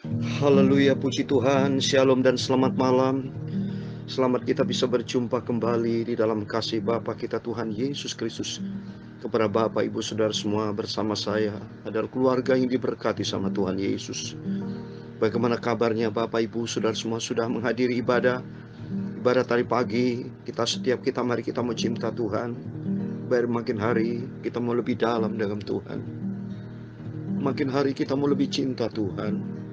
Haleluya, puji Tuhan, shalom dan selamat malam. Selamat kita bisa berjumpa kembali di dalam kasih Bapa kita Tuhan Yesus Kristus. Kepada Bapak, Ibu, Saudara semua bersama saya adalah keluarga yang diberkati sama Tuhan Yesus. Bagaimana kabarnya Bapak, Ibu, Saudara semua sudah menghadiri ibadah tadi pagi. Setiap kita mari kita mau cinta Tuhan. Biar makin hari kita mau lebih dalam dengan Tuhan. Makin hari kita mau lebih cinta Tuhan.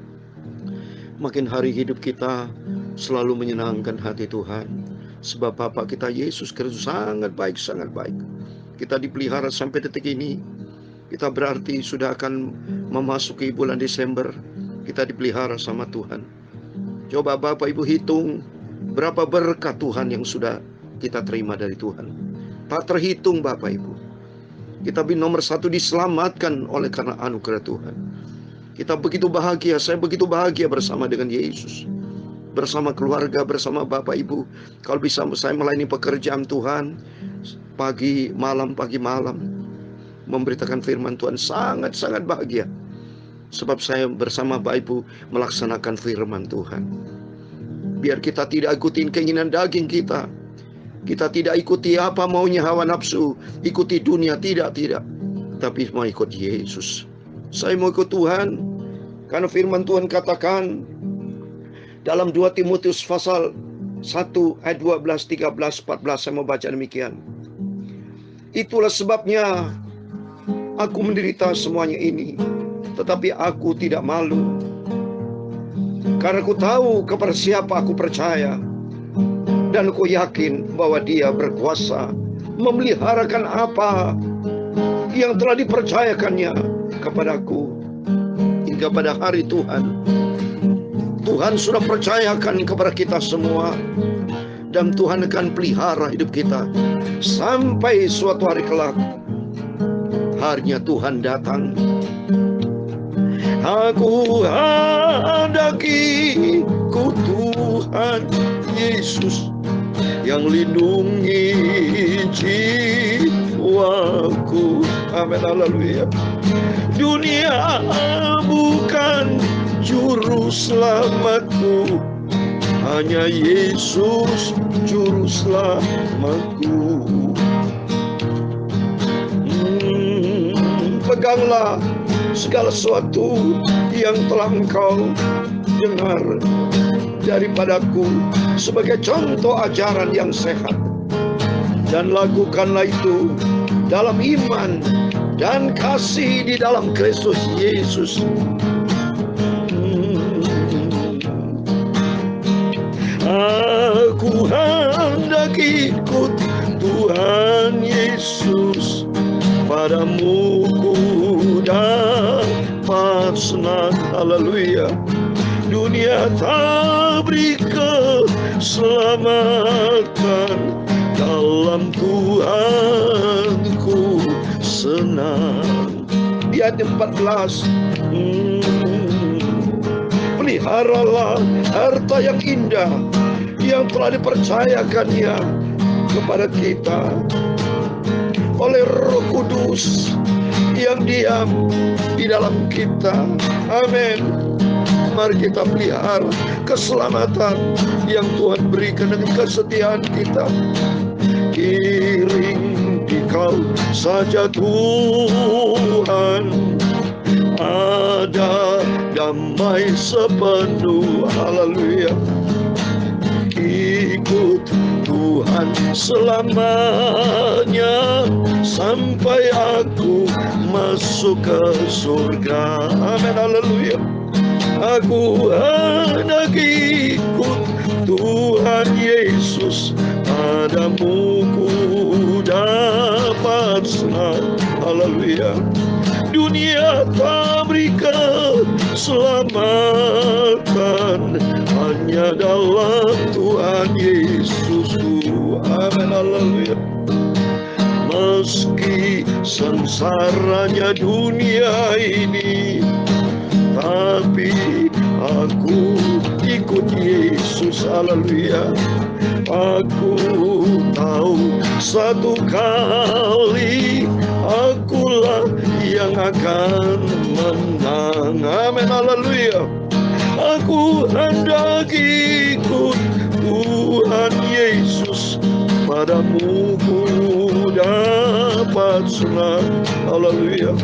Makin hari hidup kita selalu menyenangkan hati Tuhan. Sebab Bapak kita Yesus Kristus sangat baik, sangat baik. Kita dipelihara sampai detik ini. Kita berarti sudah akan memasuki bulan Desember. Kita dipelihara sama Tuhan. Coba Bapak Ibu hitung berapa berkat Tuhan yang sudah kita terima dari Tuhan. Tak terhitung Bapak Ibu. Kita nomor satu diselamatkan oleh karena anugerah Tuhan. Kita begitu bahagia, saya begitu bahagia bersama dengan Yesus. Bersama keluarga, bersama Bapak Ibu. Kalau bisa saya melayani pekerjaan Tuhan, pagi malam, memberitakan firman Tuhan, sangat-sangat bahagia. Sebab saya bersama Bapak Ibu melaksanakan firman Tuhan. Biar kita tidak ikutin keinginan daging kita. Kita tidak ikuti apa maunya hawa nafsu, ikuti dunia, tidak. Tapi mau ikut Yesus. Saya mau ikut Tuhan, karena firman Tuhan katakan dalam 2 Timotius pasal 1 ayat 12, 13, 14, saya mau baca demikian. Itulah sebabnya aku menderita semuanya ini, tetapi aku tidak malu. Karena aku tahu kepada siapa aku percaya, dan aku yakin bahwa Dia berkuasa memeliharakan apa yang telah dipercayakannya kepadaku hingga pada hari Tuhan. Tuhan sudah percayakan kepada kita semua, dan Tuhan akan pelihara hidup kita sampai suatu hari kelak. Harinya Tuhan datang. Aku handaki ku Tuhan Yesus yang lindungi jiwaku. Amin, haleluya. Dunia bukan juru selamatku, hanya Yesus juru selamatku. Peganglah segala sesuatu yang telah engkau dengar daripadaku sebagai contoh ajaran yang sehat, dan lakukanlah itu dalam iman dan kasih di dalam Kristus Yesus. Aku hendak ikut Tuhan Yesus, padamu ku dapat senang. Haleluya. Dunia tak beri keselamatan, dalam Tuhanku senang. Di ayat 14, peliharalah harta yang indah yang telah dipercayakannya kepada kita oleh Roh Kudus yang diam di dalam kita. Amin. Mari kita pelihara keselamatan yang Tuhan berikan dengan kesetiaan kita. Iring dikau saja Tuhan, ada damai sepenuh. Haleluya. Ikut Tuhan selamanya sampai aku masuk ke surga. Amin, haleluya. Aku hendak ikut Tuhan Yesus, padamu ku dapat senang. Haleluya. Dunia tak beri keselamatan, hanya dalam Tuhan Yesusku. Amin, haleluya. Meski sengsaranya dunia ini, tapi aku ikut Yesus. Haleluya. Aku tahu satu kali akulah yang akan menang. Amin, haleluya. Aku hendak ikut Tuhan Yesus, padamu ku dapat senang. Haleluya.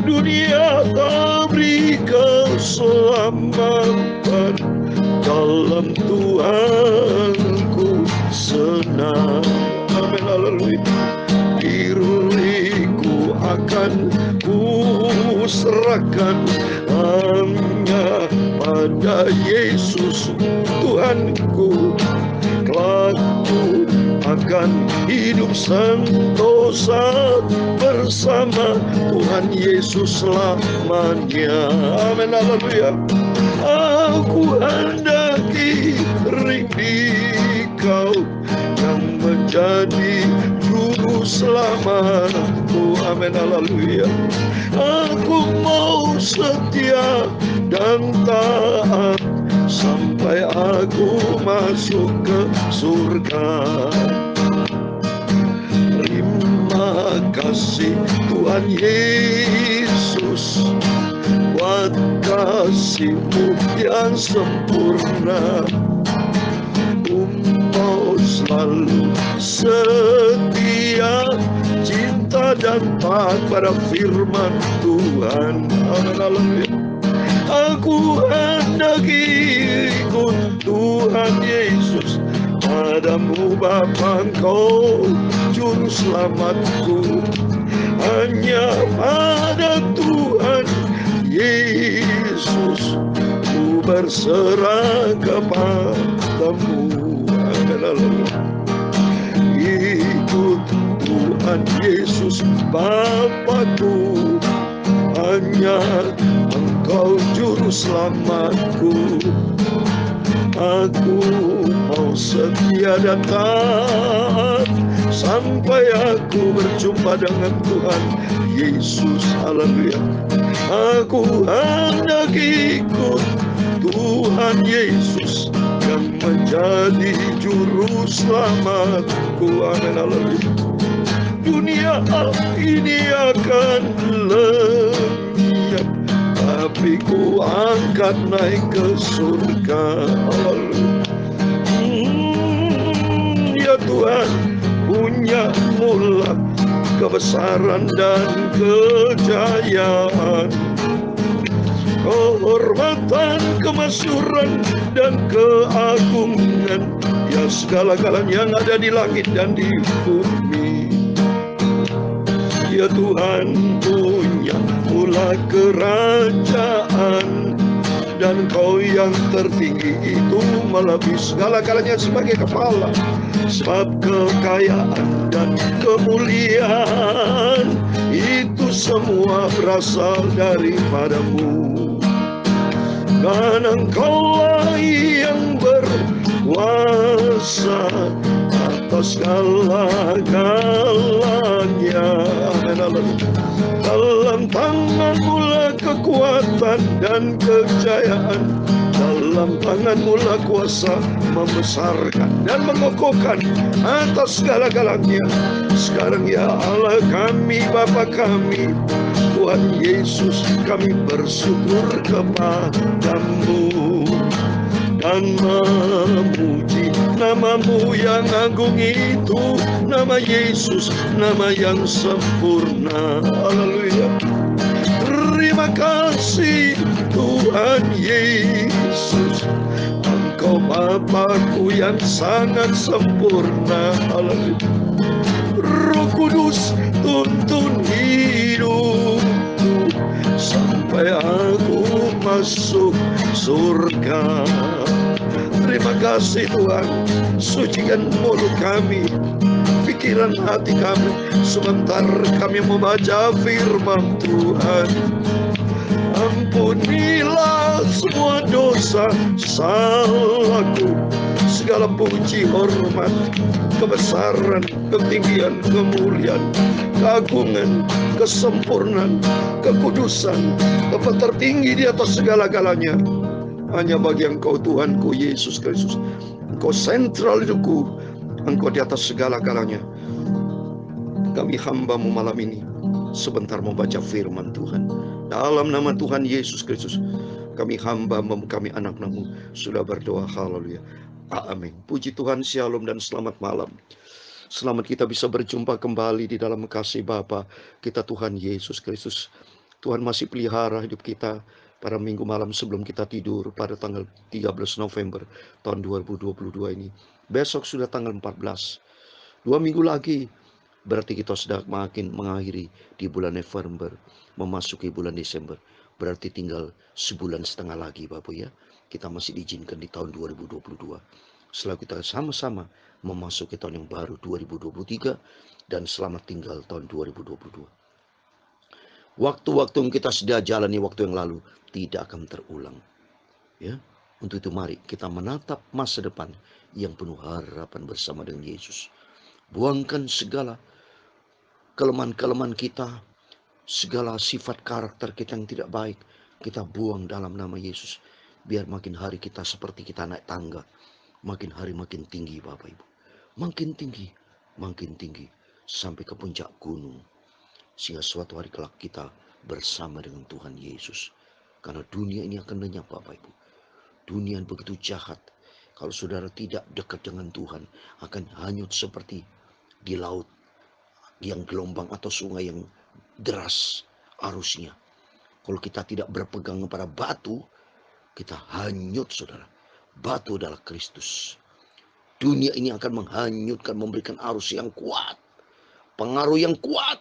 Dunia tak beri keselamatan, dalam Tuhan ku senang. Amin. Haleluya. Diriku akan ku serahkan hanya pada Yesus Tuhanku. Kelak ku akan hidup sentosa bersama Tuhan Yesus selamanya. Amin. Haleluya. Aku hendak ring di Kau yang menjadi juru selamatku. Amin. Haleluya. Aku mau setia dan taat sampai aku masuk ke surga. Terima kasih Tuhan Yesus buat kasih-Mu yang sempurna. Mau selalu setia, cinta dan taat pada firman Tuhan. Haleluya. Aku hendak ikut Tuhan Yesus, padamu Bapa Engkau juru selamatku. Hanya pada Tuhan Yesus ku berserah kepadamu. Ikut Tuhan Yesus Bapakku, hanya Engkau juru selamatku. Aku mau setia dan taat sampai aku berjumpa dengan Tuhan Yesus. Haleluya. Aku hendak ikut Tuhan Yesus yang menjadi juru selamatku. Amin. Haleluya. Dunia ini akan lenyap, tapi ku angkat naik ke surga. Ya Tuhan, punya mula kebesaran dan kejayaan, kehormatan, kemasyhuran dan keagungan, ya segala-galanya yang ada di langit dan di bumi. Ya Tuhan, punya mula kerajaan, dan Kau yang tertinggi itu melebihi segala-galanya sebagai kepala. Sebab kekayaan dan kemuliaan itu semua berasal daripada-Mu, dan Engkaulah yang berkuasa atas segala-galanya. Dalam tangan-Mu lah kekuatan dan kejayaan, dalam tangan-Mu lah kuasa membesarkan dan mengokohkan atas segala-galanya. Sekarang ya Allah kami, Bapa kami, Tuhan Yesus, kami bersyukur kepada-Mu dan memuji nama-Mu yang agung itu, nama Yesus, nama yang sempurna. Haleluya. Terima kasih Tuhan Yesus, Engkau Bapa-Ku yang sangat sempurna. Haleluya. Roh Kudus tuntun hidupku sampai aku masuk surga. Terima kasih Tuhan, sucikan mulut kami, pikiran hati kami, sebentar kami membaca firman Tuhan. Ampunilah semua dosa salahku, segala puji, hormat, kebesaran, ketinggian, kemuliaan, keagungan, kesempurnaan, kekudusan, tempat tertinggi di atas segala-galanya hanya bagi Engkau Tuhanku Yesus Kristus. Engkau sentral hidupku, Engkau di atas segala-galanya. Kami hamba-Mu malam ini sebentar membaca firman Tuhan. Dalam nama Tuhan Yesus Kristus, kami hamba-Mu, kami anak-Mu sudah berdoa. Haleluya. Amin. Puji Tuhan, shalom dan selamat malam. Selamat kita bisa berjumpa kembali di dalam kasih Bapa kita Tuhan Yesus Kristus. Tuhan masih pelihara hidup kita pada minggu malam sebelum kita tidur pada tanggal 13 November tahun 2022 ini. Besok sudah tanggal 14. 2 minggu lagi berarti kita sudah makin mengakhiri di bulan November, memasuki bulan Desember. Berarti tinggal sebulan setengah lagi Bapak ya. Kita masih diizinkan di tahun 2022. Setelah kita sama-sama memasuki tahun yang baru 2023 dan selamat tinggal tahun 2022. Waktu-waktu yang kita sudah jalani waktu yang lalu tidak akan terulang. Ya, untuk itu mari kita menatap masa depan yang penuh harapan bersama dengan Yesus. Buangkan segala kelemahan-kelemahan kita, segala sifat karakter kita yang tidak baik, kita buang dalam nama Yesus. Biar makin hari kita seperti kita naik tangga, makin hari makin tinggi Bapak Ibu. Makin tinggi sampai ke puncak gunung. Sehingga suatu hari kelak kita bersama dengan Tuhan Yesus. Karena dunia ini akan lenyap Bapak Ibu. Dunia yang begitu jahat. Kalau saudara tidak dekat dengan Tuhan, akan hanyut seperti di laut yang gelombang atau sungai yang deras arusnya. Kalau kita tidak berpegang pada batu, kita hanyut saudara. Batu adalah Kristus. Dunia ini akan menghanyutkan, memberikan arus yang kuat, pengaruh yang kuat.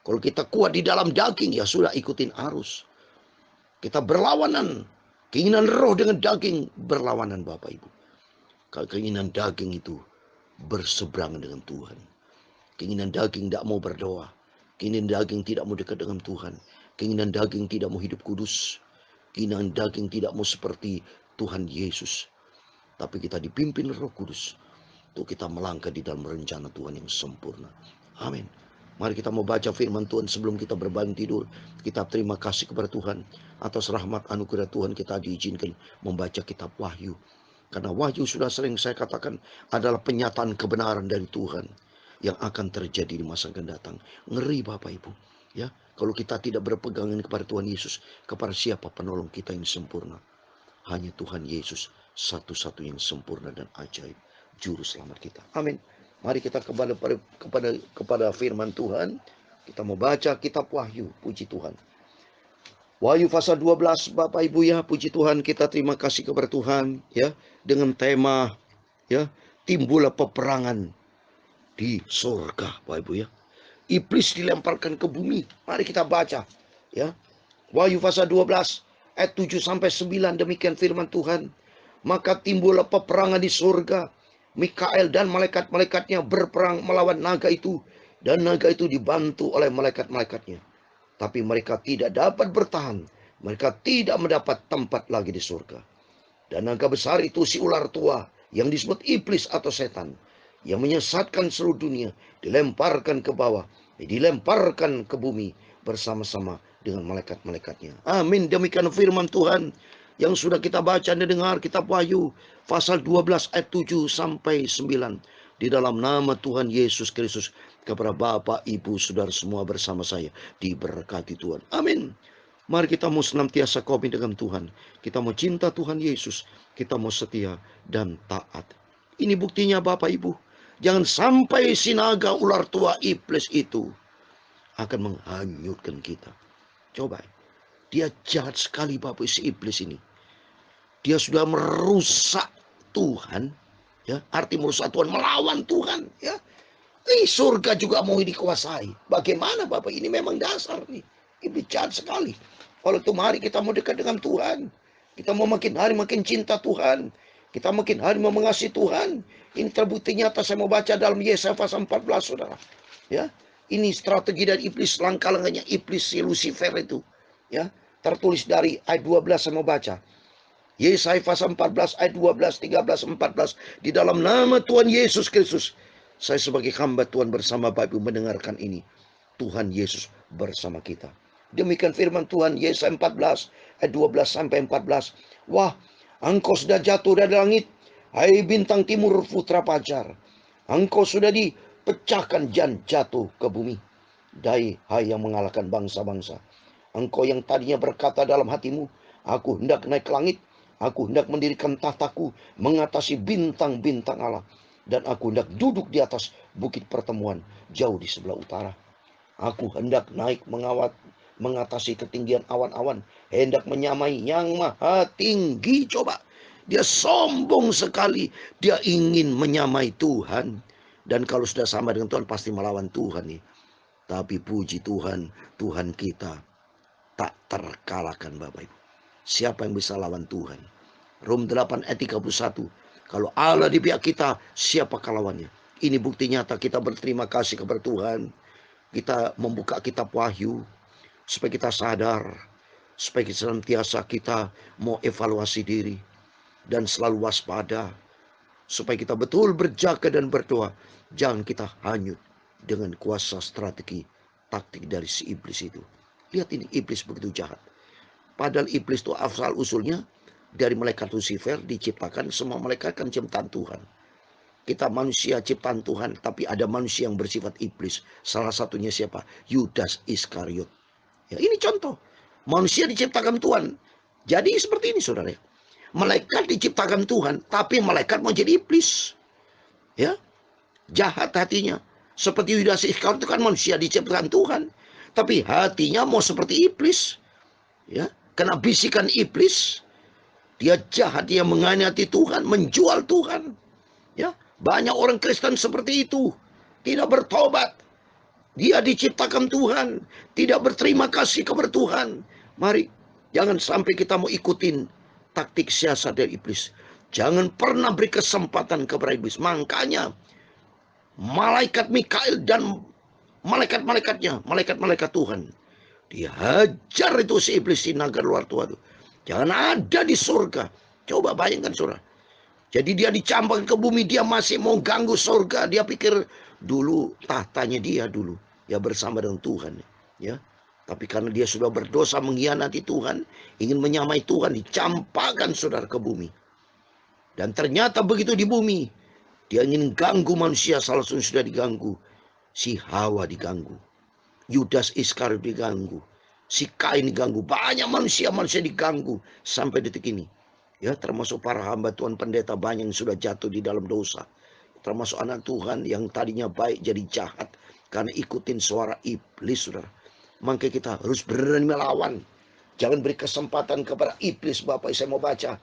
Kalau kita kuat di dalam daging, ya sudah ikutin arus. Kita berlawanan. Keinginan roh dengan daging berlawanan Bapak Ibu. Kalau keinginan daging itu berseberangan dengan Tuhan. Keinginan daging tidak mau berdoa. Keinginan daging tidak mau dekat dengan Tuhan. Keinginan daging tidak mau hidup kudus. Keinginan daging tidak mau seperti Tuhan Yesus. Tapi kita dipimpin Roh Kudus untuk kita melangkah di dalam rencana Tuhan yang sempurna. Amin. Mari kita mau baca firman Tuhan sebelum kita berbangun tidur. Kita terima kasih kepada Tuhan atas rahmat anugerah Tuhan, kita diizinkan membaca kitab Wahyu. Karena Wahyu sudah sering saya katakan adalah penyataan kebenaran dari Tuhan yang akan terjadi di masa akan datang. Ngeri Bapak Ibu. Ya, kalau kita tidak berpegangan kepada Tuhan Yesus, kepada siapa penolong kita yang sempurna? Hanya Tuhan Yesus, satu-satunya yang sempurna dan ajaib, juru selamat kita. Amin. Mari kita kepada firman Tuhan. Kita mau baca kitab Wahyu. Puji Tuhan. Wahyu pasal 12 Bapak Ibu ya, puji Tuhan, kita terima kasih kepada Tuhan ya, dengan tema ya, timbullah peperangan di surga Bapak Ibu ya. Iblis dilemparkan ke bumi. Mari kita baca ya. Wahyu pasal 12 ayat 7 sampai 9, demikian firman Tuhan. Maka timbullah peperangan di surga. Mikael dan malaikat-malaikatnya berperang melawan naga itu, dan naga itu dibantu oleh malaikat-malaikatnya. Tapi mereka tidak dapat bertahan. Mereka tidak mendapat tempat lagi di surga. Dan naga besar itu si ular tua yang disebut iblis atau setan, yang menyesatkan seluruh dunia, dilemparkan ke bawah, dilemparkan ke bumi bersama-sama dengan malaikat-malaikatnya. Amin. Demikian firman Tuhan yang sudah kita baca dan dengar, kitab Wahyu pasal 12 ayat 7 sampai 9. Di dalam nama Tuhan Yesus Kristus, kepada Bapak, Ibu, Saudara semua bersama saya diberkati Tuhan. Amin. Mari kita mau senantiasa komit dengan Tuhan. Kita mau cinta Tuhan Yesus. Kita mau setia dan taat. Ini buktinya Bapak Ibu. Jangan sampai si naga ular tua iblis itu akan menghanyutkan kita. Coba. Dia jahat sekali Bapak si iblis ini. Dia sudah merusak Tuhan. Ya, arti merusak Tuhan, melawan Tuhan. Ya. Surga juga mau dikuasai. Bagaimana Bapak? Ini memang dasar nih. Ini jahat sekali. Kalau itu mari kita mau dekat dengan Tuhan. Kita mau makin hari makin cinta Tuhan. Kita makin hari mau mengasihi Tuhan. Ini terbukti nyata, saya mau baca dalam Yesaya pasal 14 saudara. Ya, ini strategi dari iblis, langkah-langkahnya iblis si Lucifer itu. Ya, tertulis dari ayat 12 saya mau baca. Yesaya pasal 14 ayat 12, 13, 14. Di dalam nama Tuhan Yesus Kristus, saya sebagai hamba Tuhan bersama Bapak Ibu mendengarkan ini. Tuhan Yesus bersama kita. Demikian firman Tuhan Yesaya 14 ayat 12 sampai 14. Wah, engkau sudah jatuh dari langit, hai bintang timur putra fajar. Engkau sudah dipecahkan dan jatuh ke bumi. Hai yang mengalahkan bangsa-bangsa. Engkau yang tadinya berkata dalam hatimu, Aku hendak naik ke langit. Aku hendak mendirikan tahtaku mengatasi bintang-bintang Allah. Dan aku hendak duduk di atas bukit pertemuan jauh di sebelah utara. Aku hendak naik mengatasi ketinggian awan-awan. Hendak menyamai yang maha tinggi. Coba. Dia sombong sekali. Dia ingin menyamai Tuhan. Dan kalau sudah sama dengan Tuhan pasti melawan Tuhan nih. Tapi puji Tuhan, Tuhan kita tak terkalahkan Bapak Ibu. Siapa yang bisa lawan Tuhan? Rom 8 ayat 31. Kalau Allah di pihak kita, siapakah lawannya? Ini bukti nyata kita berterima kasih kepada Tuhan. Kita membuka kitab Wahyu supaya kita sadar, supaya kita senantiasa kita mau evaluasi diri dan selalu waspada, supaya kita betul berjaga dan berdoa. Jangan kita hanyut dengan kuasa strategi taktik dari si iblis itu. Lihat ini, iblis begitu jahat. Padahal iblis itu asal usulnya dari malaikat Lucifer, diciptakan semua malaikat kan ciptaan Tuhan. Kita manusia ciptaan Tuhan, tapi ada manusia yang bersifat iblis. Salah satunya siapa? Yudas Iskariot. Ya, ini contoh. Manusia diciptakan Tuhan. Jadi seperti ini saudara. Malaikat diciptakan Tuhan, tapi malaikat mau jadi iblis. Ya, jahat hatinya. Seperti Yudas Iskariot itu kan manusia diciptakan Tuhan, tapi hatinya mau seperti iblis. Ya, kena bisikan iblis. Dia jahat, dia mengkhianati Tuhan, menjual Tuhan. Ya, banyak orang Kristen seperti itu, tidak bertobat. Dia diciptakan Tuhan, tidak berterima kasih kepada Tuhan. Mari, jangan sampai kita mau ikutin taktik siasat dari iblis. Jangan pernah beri kesempatan kepada iblis. Makanya malaikat Mikail dan malaikat-malaikatnya, malaikat-malaikat Tuhan, dihajar itu si iblis di naga luar tua itu. Jangan ada di surga. Coba bayangkan saudara. Jadi dia dicampakkan ke bumi, dia masih mau ganggu surga. Dia pikir dulu tahtanya dia dulu, ya bersama dengan Tuhan, ya. Tapi karena dia sudah berdosa mengkhianati Tuhan, ingin menyamai Tuhan, dicampakkan saudara ke bumi. Dan ternyata begitu di bumi, dia ingin ganggu manusia, salah satu sudah diganggu. Si Hawa diganggu, Yudas Iskariot diganggu, si Kain diganggu, banyak manusia diganggu sampai detik ini. Ya, termasuk para hamba Tuhan pendeta banyak yang sudah jatuh di dalam dosa. Termasuk anak Tuhan yang tadinya baik jadi jahat karena ikutin suara iblis, saudara. Maka kita harus berani melawan. Jangan beri kesempatan kepada iblis. Bapak, saya mau baca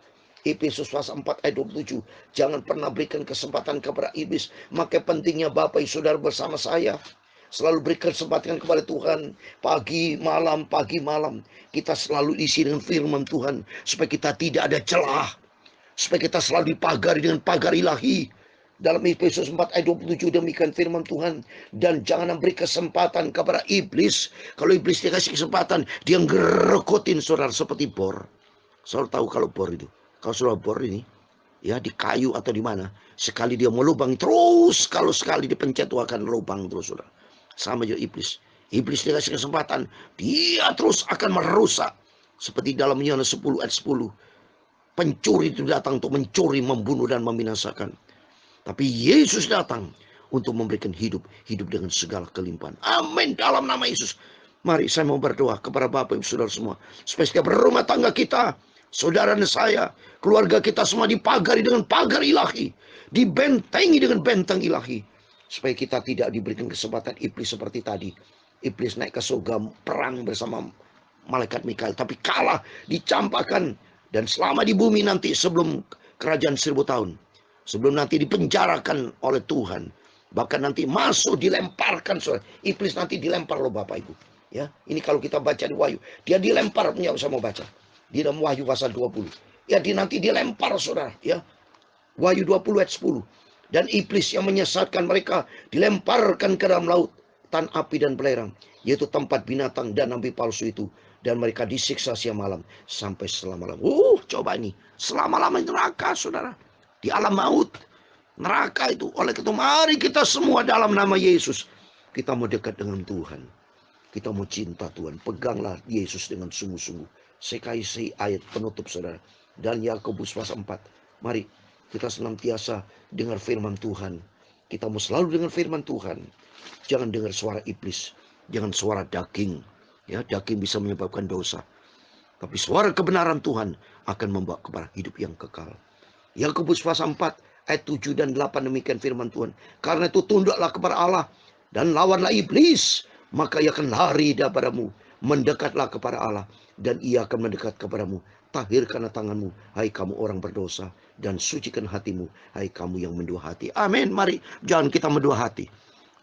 Efesus pasal 4 ayat 27. Jangan pernah berikan kesempatan kepada iblis. Maka pentingnya Bapak saudara bersama saya selalu beri kesempatan kepada Tuhan. Pagi malam kita selalu isi dengan firman Tuhan, supaya kita tidak ada celah, supaya kita selalu dipagari dengan pagar ilahi. Dalam Efesus 4 ayat 27 demikian firman Tuhan. Dan jangan beri kesempatan kepada iblis. Kalau iblis dikasih kesempatan, dia ngerekotin saudara seperti bor. Saudara tahu kalau bor itu, kalau saudara bor ini, ya di kayu atau di mana, sekali dia mau lubang terus, kalau sekali dipencet itu akan lubang terus saudara. Sama juga iblis. Iblis dikasih kesempatan, dia terus akan merusak. Seperti dalam Yohanes 10 ayat 10. Pencuri itu datang untuk mencuri, membunuh, dan membinasakan. Tapi Yesus datang untuk memberikan hidup dengan segala kelimpahan. Amin, dalam nama Yesus. Mari saya mau berdoa kepada Bapak Ibu saudara semua, supaya setiap rumah tangga kita, saudara dan saya, keluarga kita semua dipagari dengan pagar ilahi, dibentengi dengan benteng ilahi, supaya kita tidak diberikan kesempatan iblis seperti tadi. Iblis naik ke surga perang bersama malaikat Mikail, tapi kalah, dicampakkan. Dan selama di bumi nanti sebelum kerajaan 1000 tahun, sebelum nanti dipenjarakan oleh Tuhan, bahkan nanti masuk dilemparkan. Iblis nanti dilempar loh Bapak Ibu. Ya, ini kalau kita baca di Wahyu, dia dilempar. Punya saya mau baca di dalam Wahyu pasal 20. Ya, nanti dilempar saudara. Ya, Wahyu 20 ayat 10. Dan iblis yang menyesatkan mereka dilemparkan ke dalam laut, tan api dan belerang, yaitu tempat binatang dan nabi palsu itu. Dan mereka disiksa siang malam sampai selama-lamanya. Coba ini, selama-lamanya neraka saudara. Di alam maut, neraka itu. Oleh itu mari kita semua dalam nama Yesus, kita mau dekat dengan Tuhan, kita mau cinta Tuhan. Peganglah Yesus dengan sungguh-sungguh. Saya kasih ayat penutup saudara, dan Yakobus pasal 4. Mari kita senantiasa dengar firman Tuhan. Kita mau selalu dengar firman Tuhan. Jangan dengar suara iblis, jangan suara daging. Ya, daging bisa menyebabkan dosa. Tapi suara kebenaran Tuhan akan membawa kepada hidup yang kekal. Yakobus pasal 4 ayat 7 dan 8 demikian firman Tuhan. Karena itu tunduklah kepada Allah dan lawanlah iblis, maka ia akan lari daripadamu. Mendekatlah kepada Allah dan ia akan mendekat kepadamu. Tahirkanlah tanganmu, hai kamu orang berdosa, dan sucikan hatimu, hai kamu yang mendua hati. Amin. Mari jangan kita mendua hati.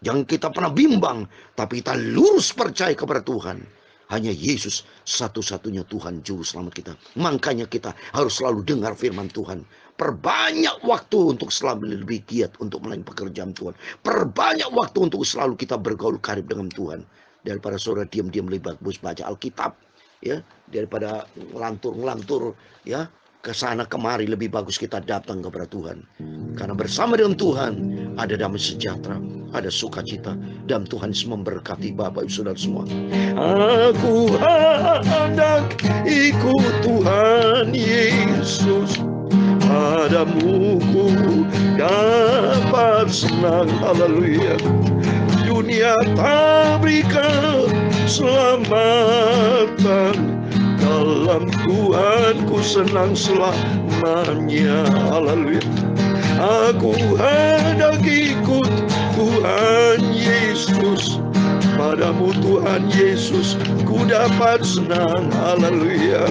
Jangan kita pernah bimbang, tapi kita lurus percaya kepada Tuhan. Hanya Yesus satu-satunya Tuhan juru selamat kita. Makanya kita harus selalu dengar firman Tuhan. Perbanyak waktu untuk selalu lebih giat untuk melayani pekerjaan Tuhan. Perbanyak waktu untuk selalu kita bergaul karib dengan Tuhan. Daripada saudara diam-diam lebih bagus baca Alkitab, ya, daripada ngelantur ya, ke sana kemari, lebih bagus kita datang kepada Tuhan. Karena bersama dengan Tuhan ada damai sejahtera, ada sukacita, dan Tuhan memberkati Bapak Ibu Saudara semua. Aku hendak ikut Tuhan Yesus, padamu ku dapat senang. Haleluya. Dunia tak berikan selamatan, dalam Tuhan ku senang selamanya. Haleluya. Aku hendak ikut Tuhan Yesus, padamu Tuhan Yesus ku dapat senang. Haleluya.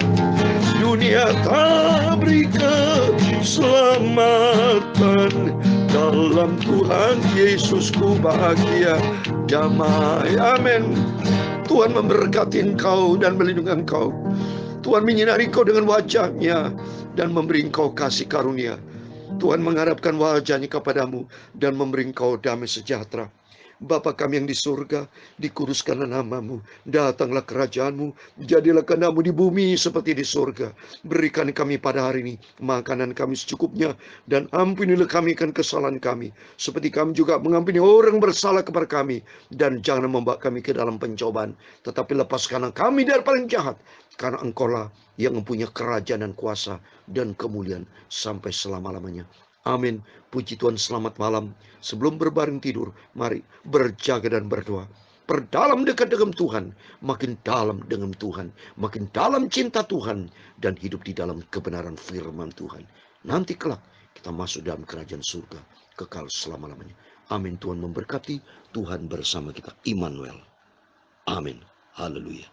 Dunia tak berikan keselamatan, dalam Tuhan Yesus ku bahagia damai. Amin. Tuhan memberkati engkau dan melindungi engkau. Tuhan menyinari engkau dengan wajah-Nya dan memberi engkau kasih karunia. Tuhan mengharapkan wajah-Nya kepadamu dan memberi engkau damai sejahtera. Bapa kami yang di surga, dikuduskanlah namamu, datanglah kerajaan-Mu, jadilah kehendak-Mu di bumi seperti di surga. Berikan kami pada hari ini makanan kami secukupnya, dan ampunilah kami akan kesalahan kami, seperti kami juga mengampuni orang bersalah kepada kami. Dan jangan membawa kami ke dalam pencobaan, tetapi lepaskanlah kami dari paling jahat, karena Engkau-lah yang mempunyai kerajaan dan kuasa dan kemuliaan sampai selama-lamanya. Amin. Puji Tuhan, selamat malam. Sebelum berbaring tidur, mari berjaga dan berdoa. Perdalam dekat dengan Tuhan, makin dalam dengan Tuhan, makin dalam cinta Tuhan, dan hidup di dalam kebenaran firman Tuhan. Nanti kelak kita masuk dalam kerajaan surga kekal selama-lamanya. Amin. Tuhan memberkati, Tuhan bersama kita. Immanuel. Amin. Haleluya.